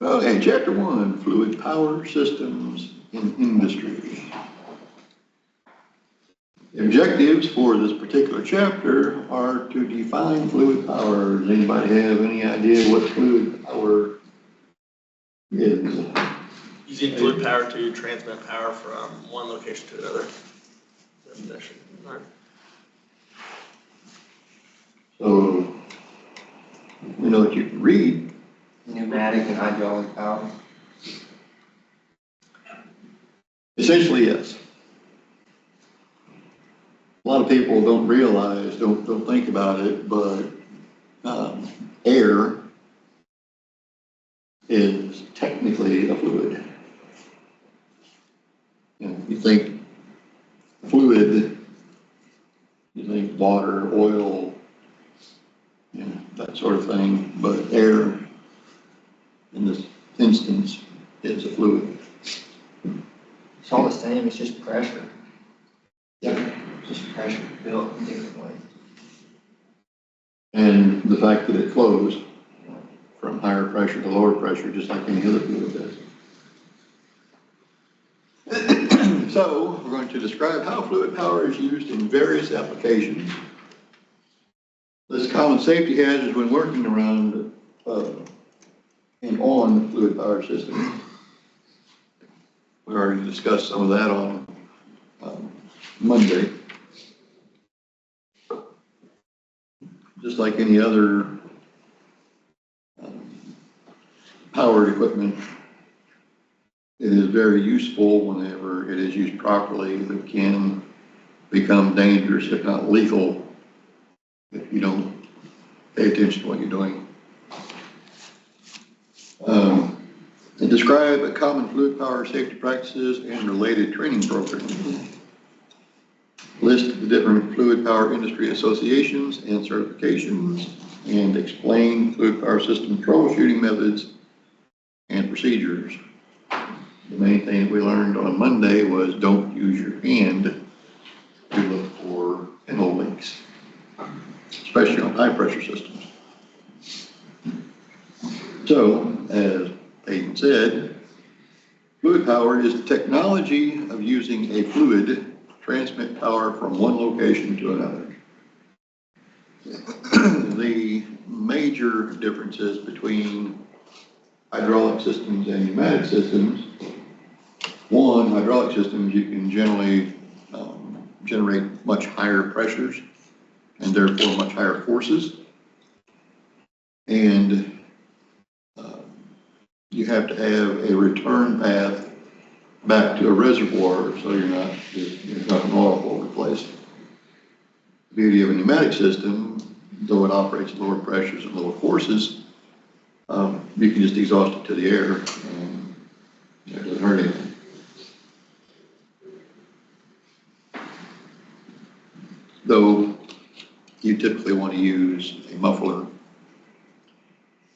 Okay, Chapter 1, Fluid Power Systems in Industry. The objectives for this particular chapter are to define fluid power. Does anybody have any idea what fluid power is? Using fluid power to transmit power from one location to another. Definition. All right. So, we know that you can read. Pneumatic and hydraulic power. Essentially, yes. A lot of people don't realize, don't think about it, but air is technically a fluid. You know, you think fluid, you think water, oil, you know, that sort of thing, but air in this instance is a fluid. It's all the same, it's just pressure. Yeah. Just pressure built in different ways. And the fact that it flows from higher pressure to lower pressure, just like any other fluid does. So, we're going to describe how fluid power is used in various applications. This common safety hazard when working around and on the fluid power system. We already discussed some of that on Monday. Just like any other powered equipment, it is very useful whenever it is used properly, but can become dangerous, if not lethal, if you don't pay attention to what you're doing. And describe common fluid power safety practices and related training programs. List the different fluid power industry associations and certifications, and explain fluid power system troubleshooting methods and procedures. The main thing that we learned on Monday was don't use your hand to look for pinhole leaks, especially on high pressure systems. So, as Peyton said, fluid power is the technology of using a fluid to transmit power from one location to another. The major differences between hydraulic systems and pneumatic systems: one, hydraulic systems, you can generally generate much higher pressures and therefore much higher forces. And you have to have a return path back to a reservoir, so you're not just dumping oil all over the place. The beauty of a pneumatic system, though it operates at lower pressures and lower forces, you can just exhaust it to the air and it doesn't hurt anything. Though you typically want to use a muffler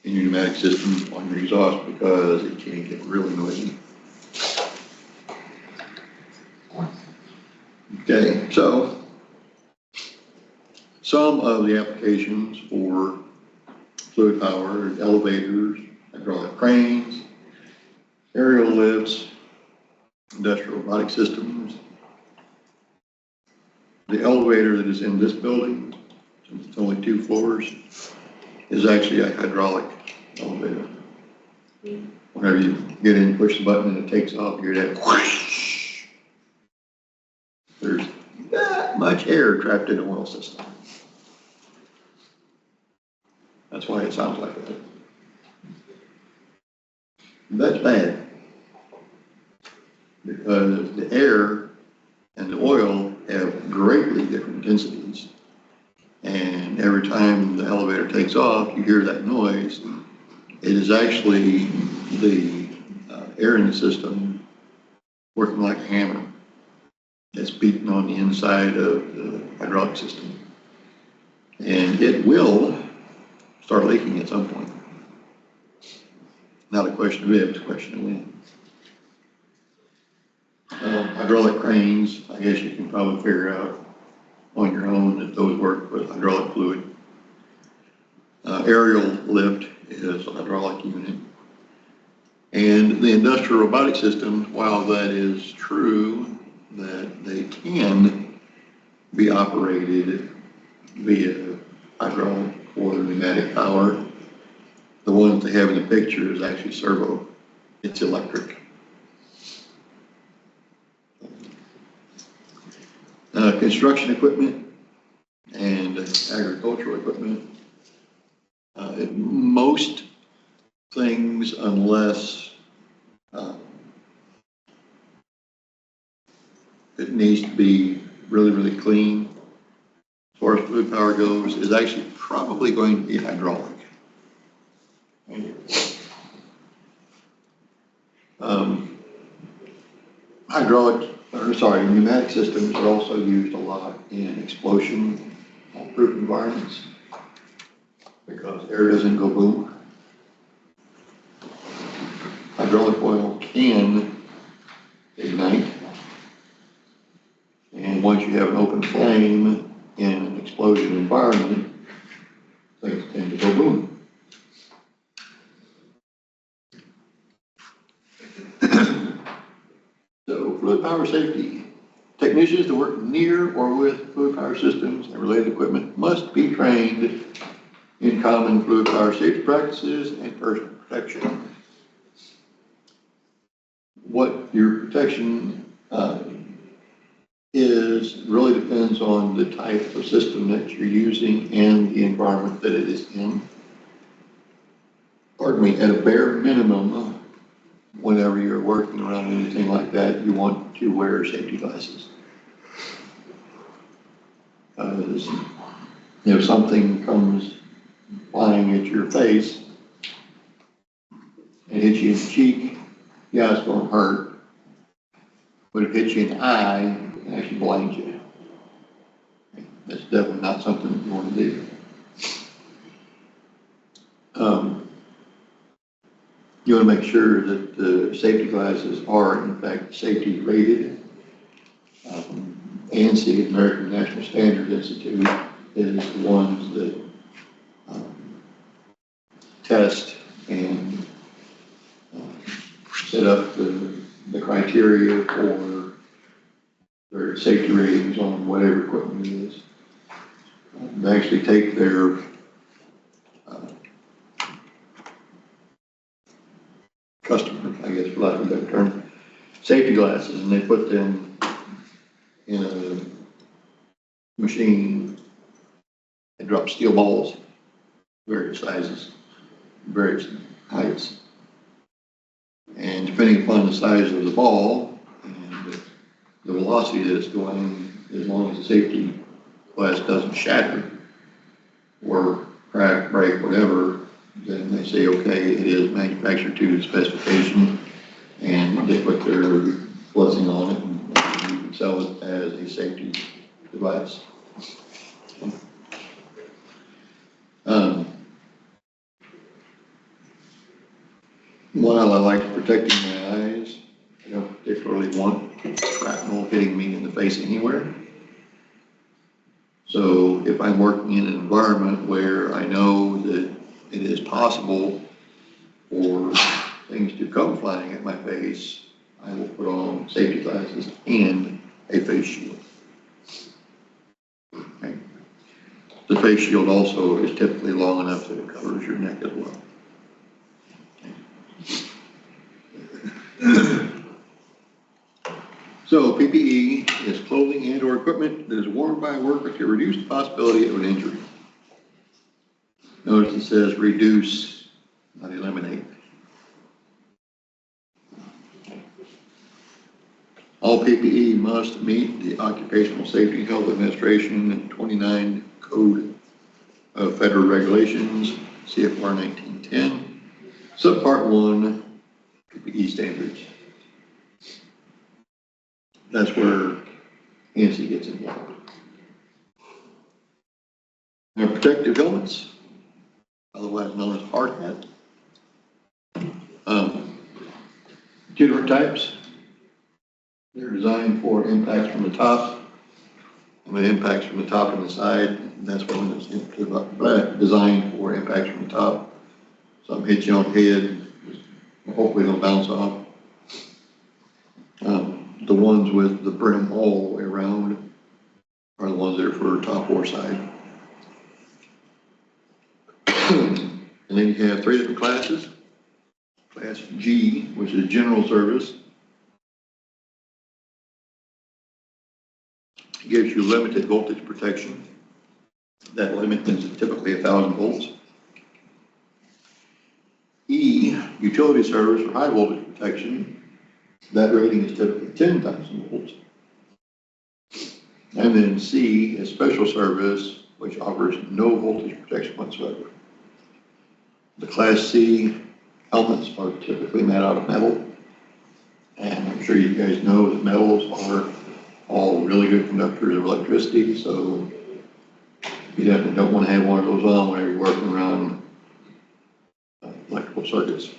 in your pneumatic system on your exhaust because it can get really noisy. Okay, so some of the applications for fluid power: elevators, hydraulic cranes, aerial lifts, industrial robotic systems. The elevator that is in this building, since it's only 2 floors, is actually a hydraulic elevator. Whenever you get in, push the button, and it takes off, you hear that whoosh. There's that much air trapped in the oil system. That's why it sounds like that. That's bad, because the air and the oil have greatly different densities. And every time the elevator takes off, you hear that noise. It is actually the air in the system working like a hammer. It's beating on the inside of the hydraulic system. And it will start leaking at some point. Not a question of if, it's a question of when. Hydraulic cranes, I guess you can probably figure out on your own that those work with hydraulic fluid. Aerial lift is a hydraulic unit. And the industrial robotic systems, while that is true, that they can be operated via hydraulic or pneumatic power, the one that they have in the picture is actually servo. It's electric. Construction equipment and agricultural equipment. Most things, unless it needs to be really, really clean, as far as fluid power goes, is actually probably going to be hydraulic. Pneumatic systems are also used a lot in explosion-proof environments because air doesn't go boom. Hydraulic oil can ignite, and once you have an open flame in an explosion environment, things tend to go boom. So, fluid power safety. Technicians that work near or with fluid power systems and related equipment must be trained in common fluid power safety practices and personal protection. What your protection is really depends on the type of system that you're using and the environment that it is in. Pardon me, at a bare minimum, whenever you're working around anything like that, you want to wear safety glasses. If something comes flying at your face and hits you in the cheek, yeah, it's going to hurt. But if it hits you in the eye, it can actually blind you. That's definitely not something you want to do. You want to make sure that the safety glasses are, in fact, safety rated. ANSI, American National Standards Institute, is the ones that test and set up the criteria for their safety ratings on whatever equipment it is. They actually take their customers, I guess, for lack of a better term, safety glasses, and they put them in a machine and drop steel balls, various sizes, various heights. And depending upon the size of the ball and the velocity that it's going, as long as the safety glass doesn't shatter or crack, break, whatever, then they say, okay, it is manufactured to specification, and they put their blessing on it, and you can sell it as a safety device. While I like protecting my eyes, I don't particularly want shrapnel hitting me in the face anywhere. So if I'm working in an environment where I know that it is possible for things to come flying at my face, I will put on safety glasses and a face shield. Okay. The face shield also is typically long enough that it covers your neck as well. So PPE is clothing and or equipment that is worn by a worker to reduce the possibility of an injury. Notice it says reduce, not eliminate. All PPE must meet the Occupational Safety and Health Administration and 29 Code of Federal Regulations, CFR 1910, Subpart 1, PPE standards. That's where ANSI gets involved. Now, protective helmets, otherwise known as hard hat. Two different types. They're designed for impacts from the top. And when impacts from the top and the side, that's when it's designed for impacts from the top. Something hits you on the head, hopefully they'll bounce off. The ones with the brim all the way around are the ones that are for top or side. And then you have 3 different classes. Class G, which is general service, gives you limited voltage protection. That limit is typically 1,000 volts. E, utility service for high voltage protection. That rating is typically 10,000 volts. And then C is special service, which offers no voltage protection whatsoever. The Class C helmets are typically made out of metal. And I'm sure you guys know that metals are all really good conductors of electricity, so you definitely don't want to have one of those on whenever you're working around electrical circuits.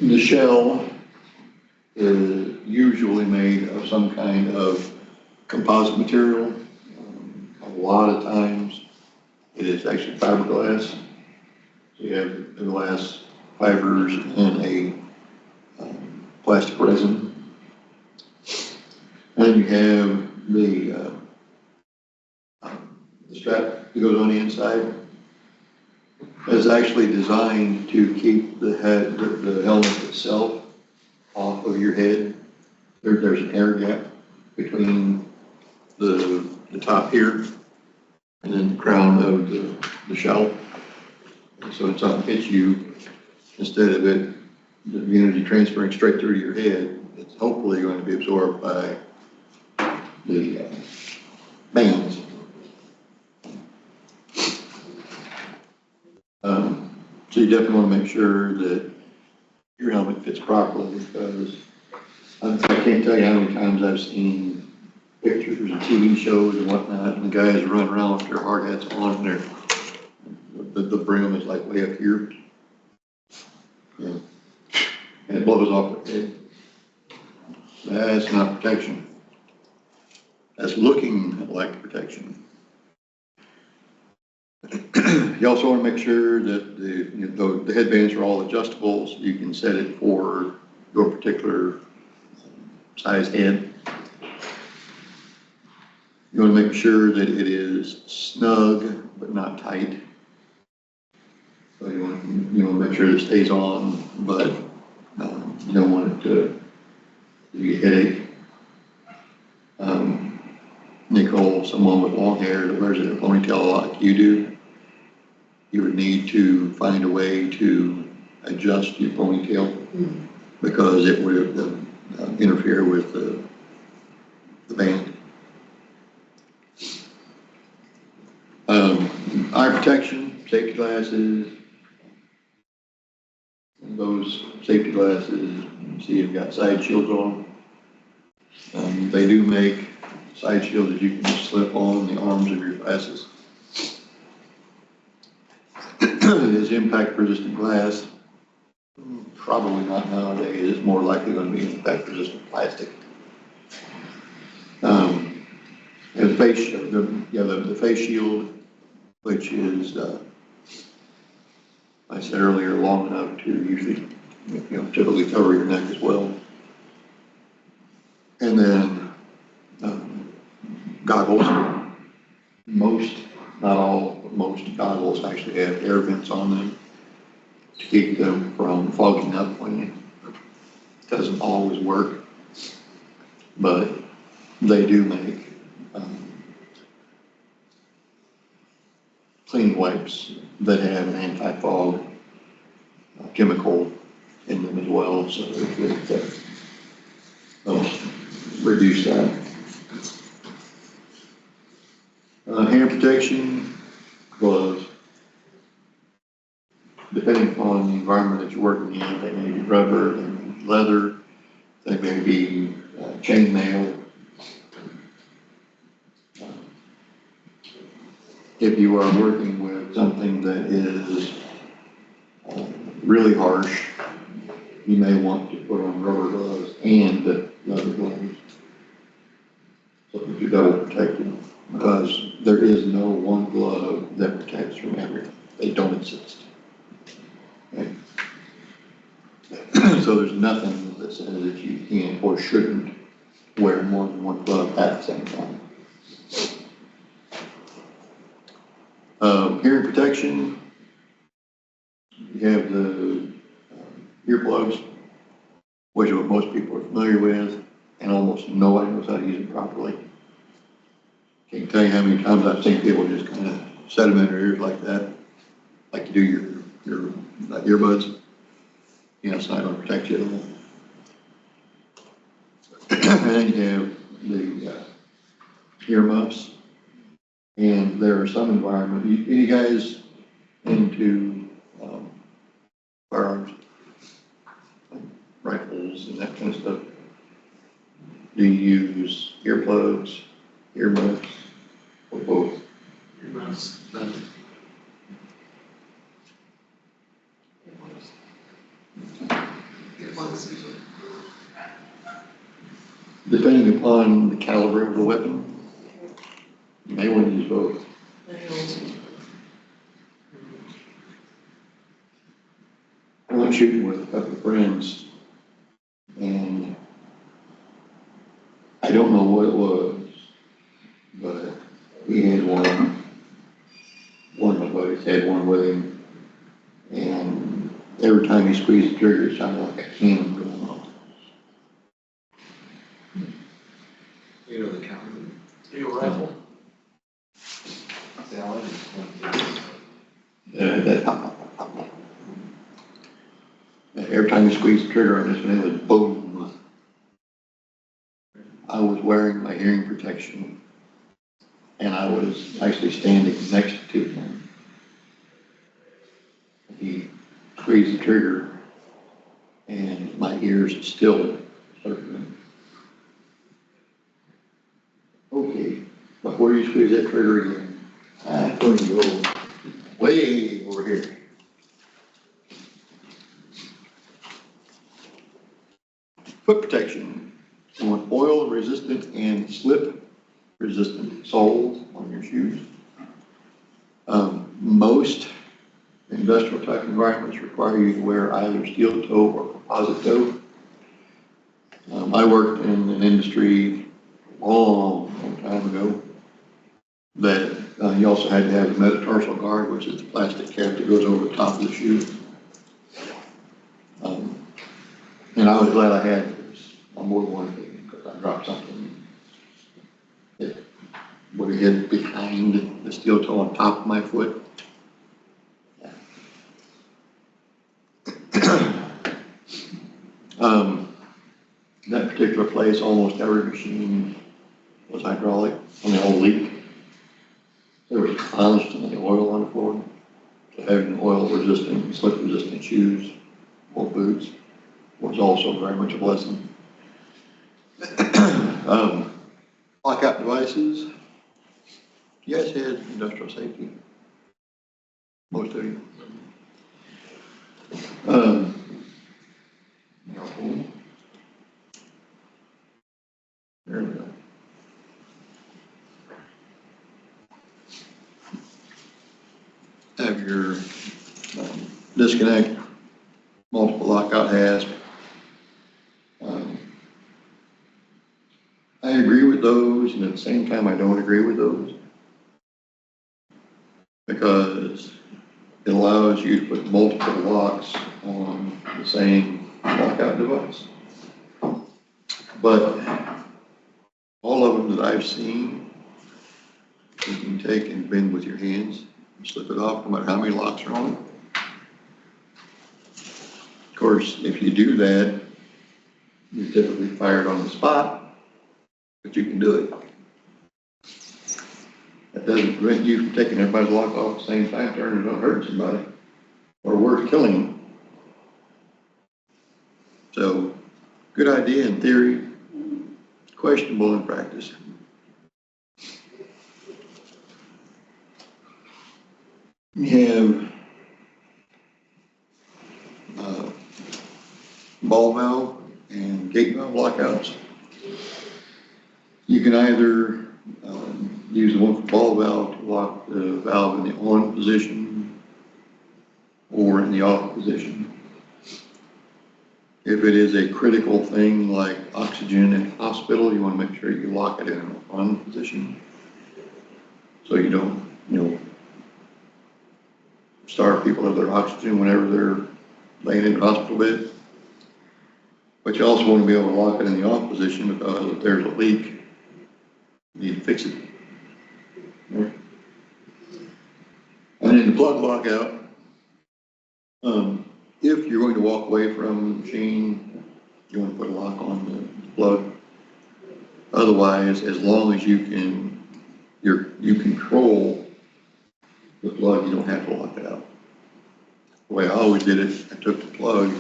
The shell is usually made of some kind of composite material. A lot of times it is actually fiberglass. So you have the glass fibers and a plastic resin. And then you have the strap that goes on the inside. It's actually designed to keep the helmet itself off of your head. There's an air gap between the top here and then the crown of the shell. And so when something hits you, instead of the energy transferring straight through to your head, it's hopefully going to be absorbed by the bands. So you definitely want to make sure that your helmet fits properly, because I can't tell you how many times I've seen pictures and TV shows and whatnot, and the guys run around with their hard hats on, and the brim is like way up here. Yeah. And it blows off their head. That's not protection. That's looking like protection. You also want to make sure that the headbands are all adjustable, so you can set it for your particular size head. You want to make sure that it is snug but not tight. So you want to make sure it stays on, but you don't want it to give you a headache. Nicole, someone with long hair that wears it in a ponytail like you do, you would need to find a way to adjust your ponytail because it would interfere with the band. Eye protection, safety glasses. Those safety glasses, you see you've got side shields on them. They do make side shields that you can just slip on the arms of your glasses. It is impact resistant glass. Probably not nowadays. It's more likely going to be impact resistant plastic. And the face shield, which is, I said earlier, long enough to usually, typically cover your neck as well. And then goggles. Most, not all, but most goggles actually have air vents on them to keep them from fogging up when it doesn't always work, but they do make cleaning wipes that have an anti-fog chemical in them as well, so it helps reduce that. Hand protection, gloves. Depending upon the environment that you're working in, they may be rubber, they may be leather, they may be chainmail. If you are working with something that is really harsh, you may want to put on rubber gloves and leather gloves so that you're double protected, because there is no one glove that protects from everything. They don't exist. nothing that says that you can't or shouldn't wear more than one glove at the same time. Hearing protection, you have the earplugs, which is what most people are familiar with, and almost nobody knows how to use them properly. Can't tell you how many times I've seen people just kind of set them in their ears like that, like you do your earbuds. You know, it's not going to protect you at all. And then you have the earmuffs, and there are some environments. Any guys into firearms, like rifles and that kind of stuff? Do you use earplugs, earmuffs, or both? Earmuffs. Depending upon the caliber of the weapon, you may want to use both. I went shooting with a couple of friends, and I don't know what it was, but he had one of my buddies had one with him, and every time he squeezed the trigger, it sounded like a cannon going off. You know the caliber. Steel rifle. Every time you squeeze the trigger on this one, it was boom. I was wearing my hearing protection, and I was actually standing next to him. He squeezed the trigger, and my ears still started. Okay, before you squeeze that trigger again, I'm going to go way over here. Foot protection. You want oil resistant and slip resistant soles on your shoes. Most industrial type environments require you to wear either steel toe or composite toe. I worked in an industry a long time ago that you also had to have a metatarsal guard, which is the plastic cap that goes over the top of the shoe. And I was glad I had this on more than one occasion, because I dropped something that would have hit behind the steel toe on top of my foot. That particular place, almost every machine was hydraulic, and they all leaked. There was constantly oil on the floor. So having oil resistant, slip resistant shoes or boots was also very much a blessing. Lockout devices. You guys had industrial safety. Most of you. There we go. Have your disconnect, multiple lockout hasp. I agree with those, and at the same time, I don't agree with those, because it allows you to put multiple locks on the same lockout device. But all of them that I've seen, you can take and bend with your hands, and slip it off, no matter how many locks are on it. Of course, if you do that, you're typically fired on the spot, but you can do it. That doesn't prevent you from taking everybody's lock off at the same time, turning it on, hurting somebody, or worse, killing them. So, good idea in theory, questionable in practice. You have ball valve and gate valve lockouts. You can either use the one for ball valve to lock the valve in the on position or in the off position. If it is a critical thing like oxygen in a hospital, you want to make sure you lock it in an on position. So you don't, starve people of their oxygen whenever they're laying in the hospital bed. But you also want to be able to lock it in the off position because if there's a leak, you need to fix it. And then the plug lockout. If you're going to walk away from the machine, you want to put a lock on the plug. Otherwise, as long as you control the plug, you don't have to lock it out. The way I always did it, I took the plug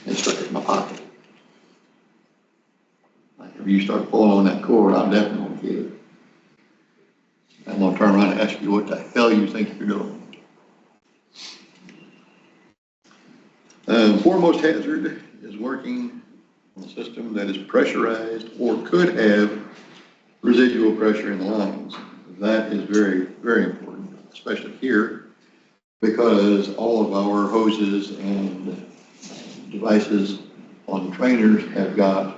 and stuck it in my pocket. Like if you start pulling on that cord, I'm definitely going to get it. I'm going to turn around and ask you what the hell you think you're doing. Foremost hazard is working on a system that is pressurized or could have residual pressure in the lines. That is very, very important, especially here, because all of our hoses and devices on the trainers have got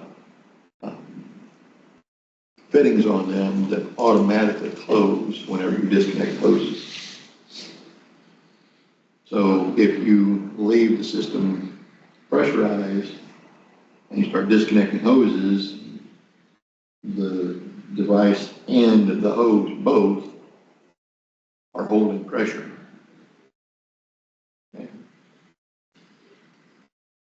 fittings on them that automatically close whenever you disconnect hoses. So if you leave the system pressurized and you start disconnecting hoses, the device and the hose both are holding pressure. Okay.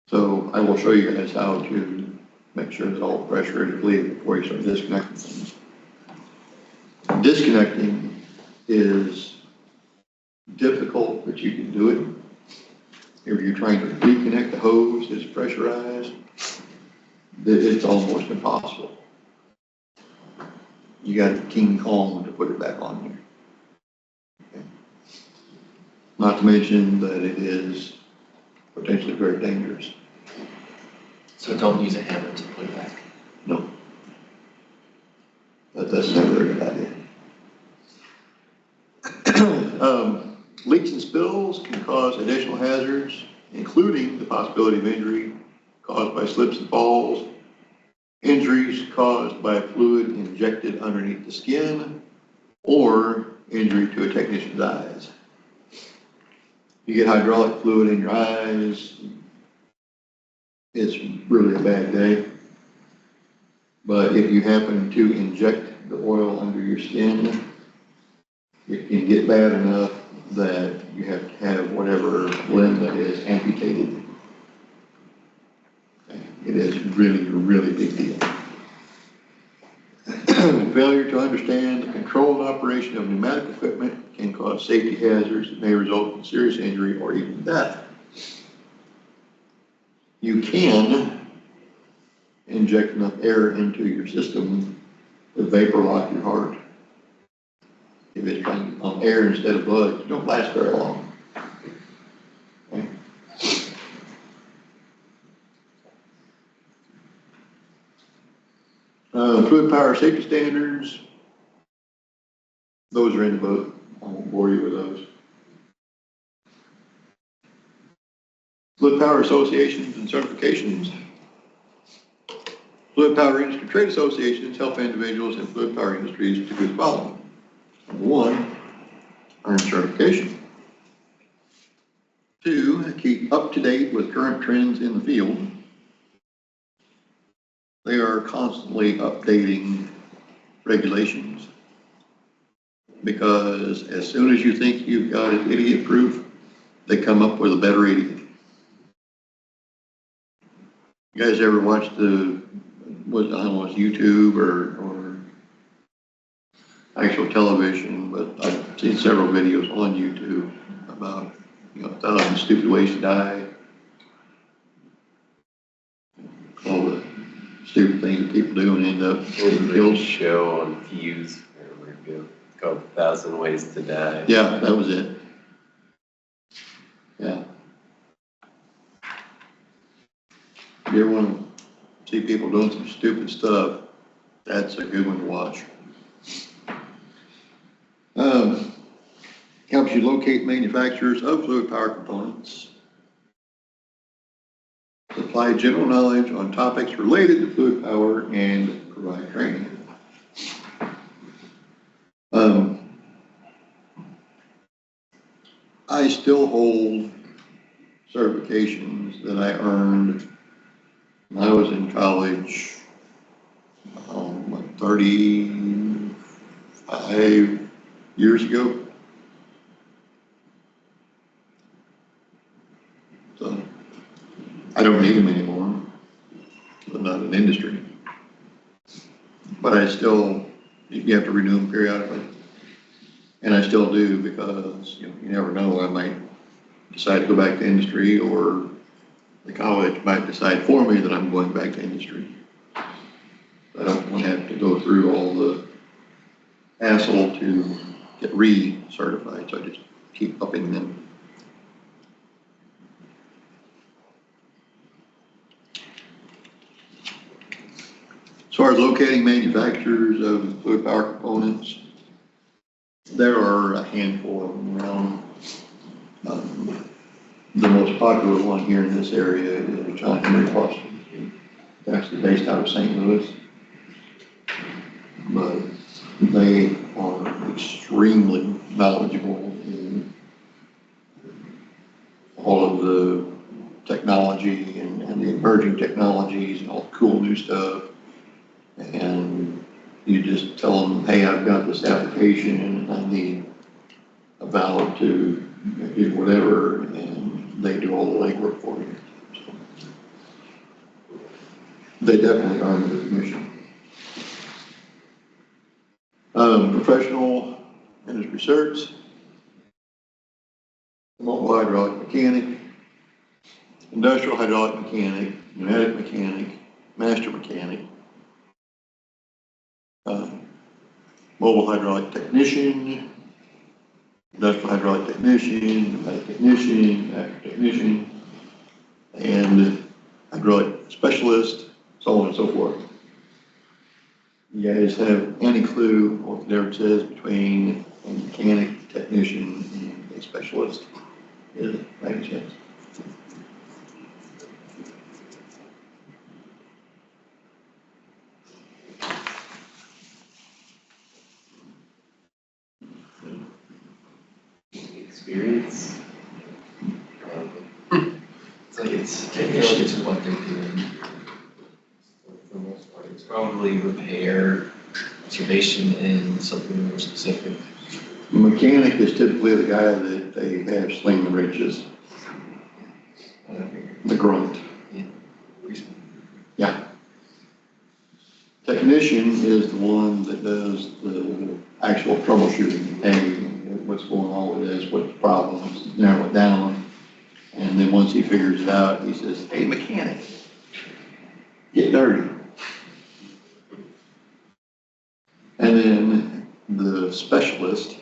So I will show you guys how to make sure that all the pressure is relieved before you start disconnecting things. Disconnecting is difficult, but you can do it. If you're trying to reconnect the hose that's pressurized, it's almost impossible. You got to King Kong to put it back on there. Okay. Not to mention that it is potentially very dangerous. So don't use a hammer to put it back. No. That's never a good idea. Leaks and spills can cause additional hazards, including the possibility of injury caused by slips and falls, injuries caused by fluid injected underneath the skin, or injury to a technician's eyes. You get hydraulic fluid in your eyes, it's really a bad day. But if you happen to inject the oil under your skin, it can get bad enough that you have to have whatever limb that is amputated. It is really a really big deal. Failure to understand the control and operation of pneumatic equipment can cause safety hazards that may result in serious injury or even death. You can inject enough air into your system to vapor lock your heart. If it's running on air instead of blood, you don't last very long. Okay. Fluid power safety standards, those are in the book. I won't bore you with those. Fluid power associations and certifications. Fluid power industry trade associations help individuals in fluid power industries to do the following. Number one, earn certification. 2, keep up to date with current trends in the field. They are constantly updating regulations because as soon as you think you've got it idiot proof, they come up with a better idiot. You guys ever watch I don't know, it's YouTube or actual television, but I've seen several videos on YouTube about 1,000 stupid ways to die. All the stupid things that people do and end up getting killed. Show on Fuse, where we go, called 1,000 Ways to Die. Yeah, that was it. Yeah. If you ever want to see people doing some stupid stuff, that's a good one to watch. Helps you locate manufacturers of fluid power components. The supply general knowledge on topics related to fluid power and provide training. I still hold certifications that I earned when I was in college, 35 years ago. So I don't need them anymore, but not in industry. But I still, you have to renew them periodically. And I still do because, you never know, I might decide to go back to industry, or the college might decide for me that I'm going back to industry. I don't want to have to go through all the hassle to get re-certified, so I just keep upping them. As far as locating manufacturers of fluid power components, there are a handful of them around. The most popular one here in this area is John Henry Foster. They're actually based out of St. Louis. But they are extremely knowledgeable in all of the technology and the emerging technologies and all the cool new stuff. And you just tell them, hey, I've got this application and I need a valve to do whatever, and they do all the legwork for you. So they definitely earn the commission. Professional industry certs, mobile hydraulic mechanic, industrial hydraulic mechanic, pneumatic mechanic, master mechanic, mobile hydraulic technician, industrial hydraulic technician, pneumatic technician, master technician, and hydraulic specialist, so on and so forth. You guys have any clue what the difference is between a mechanic, technician, and a specialist? Is it by any chance? Experience. It's like it's technician to what they're doing. For the most part, it's probably repair, observation, and something more specific. The mechanic is typically the guy that they have sling the wrenches, the grunt. Yeah. Technician is the one that does the actual troubleshooting. Hey, what's going on with this? What's the problem? Narrow it down. And then once he figures it out, he says, hey, mechanic, get dirty. And then the specialist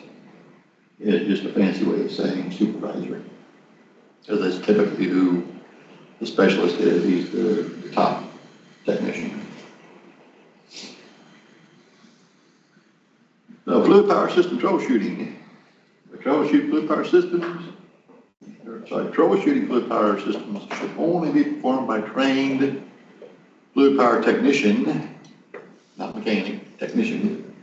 is just a fancy way of saying supervisor. So that's typically who the specialist is. He's the top technician. So fluid power system troubleshooting. Troubleshooting fluid power systems should only be performed by trained fluid power technician, not mechanic, technician,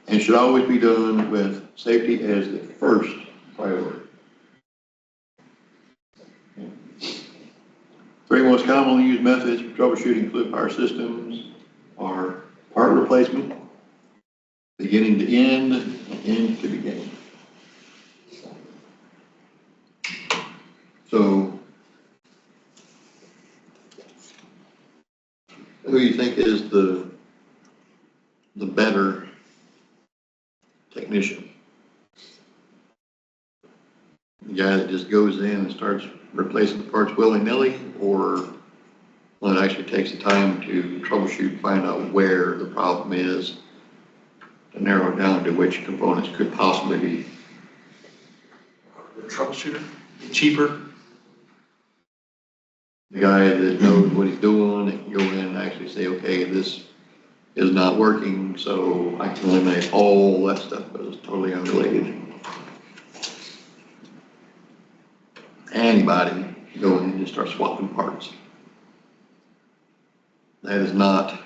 and should always be done with safety as the first priority. Three most commonly used methods for troubleshooting fluid power systems are part replacement, beginning to end, and end to beginning. So, who do you think is the better technician? The guy that just goes in and starts replacing the parts willy-nilly, or one that actually takes the time to troubleshoot, find out where the problem is, to narrow it down to which components could possibly be? The troubleshooter, cheaper. The guy that knows what he's doing and can go in and actually say, okay, this is not working, so I can eliminate all that stuff, but it's totally unrelated. Anybody can go in and just start swapping parts. That is not,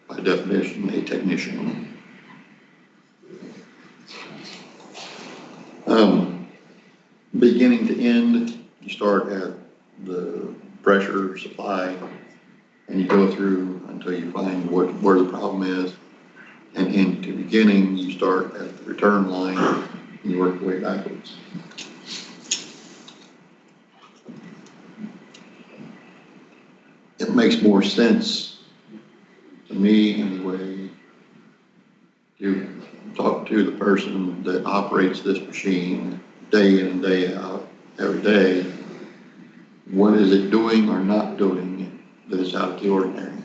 by definition, a technician. Beginning to end, you start at the pressure supply and you go through until you find where the problem is. And into beginning, you start at the return line and you work your way backwards. It makes more sense to me anyway to talk to the person that operates this machine day in and day out, every day. What is it doing or not doing that is out of the ordinary?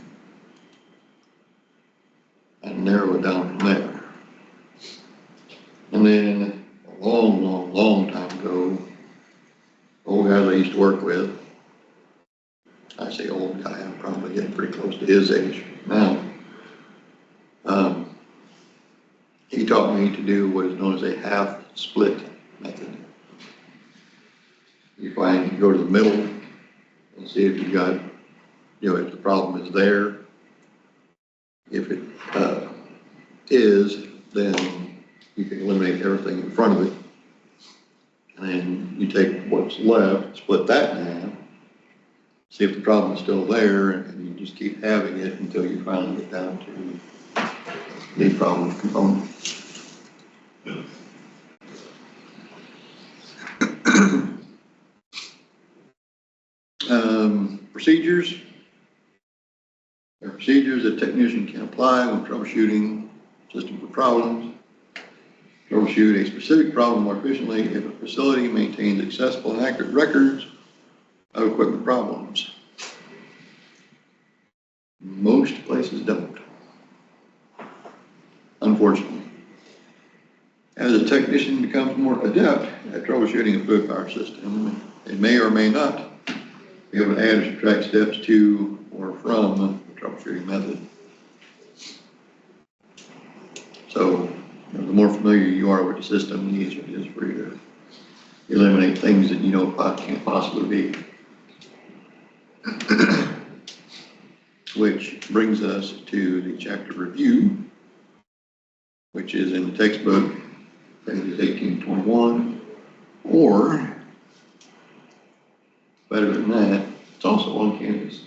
And narrow it down from there. And then a long time ago, old guys I used to work with, I say old guy, I'm probably getting pretty close to his age now. He taught me to do what is known as a half split method. You go to the middle and see if you got, if the problem is there. If it is, then you can eliminate everything in front of it. And then you take what's left, split that in half, see if the problem is still there, and you just keep having it until you finally get down to the problem component. Procedures. There are procedures that technician can apply when troubleshooting system problems. Troubleshoot a specific problem more efficiently if a facility maintains accessible and accurate records of equipment problems. Most places don't, unfortunately. As a technician becomes more adept at troubleshooting a fluid power system, they may or may not be able to add or subtract steps to or from the troubleshooting method. So, the more familiar you are with the system, the easier it is for you to eliminate things that you know can't possibly be. Which brings us to the chapter review, which is in the textbook, pages 1821, or better than that, it's also on campus.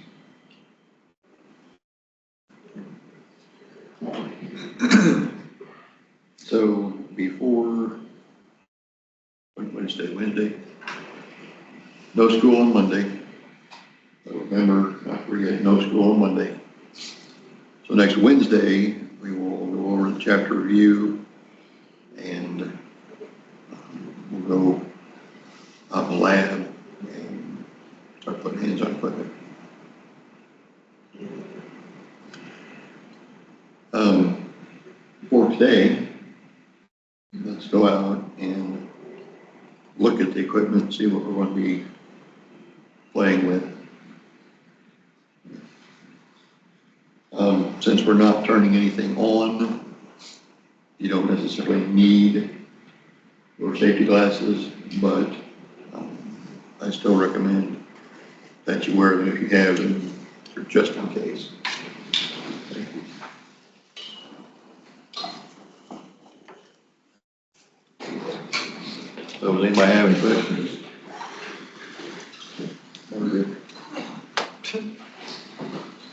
So before, Wednesday, no school on Monday. So remember, not forget, no school on Monday. So next Wednesday, we will go over the chapter review and we'll go out in the lab and start putting hands on equipment. For today, let's go out and look at the equipment and see what we're going to be playing with. Since we're not turning anything on, you don't necessarily need your safety glasses, but I still recommend that you wear them if you have them, just in case. Thank you. So does anybody have any questions? Very good.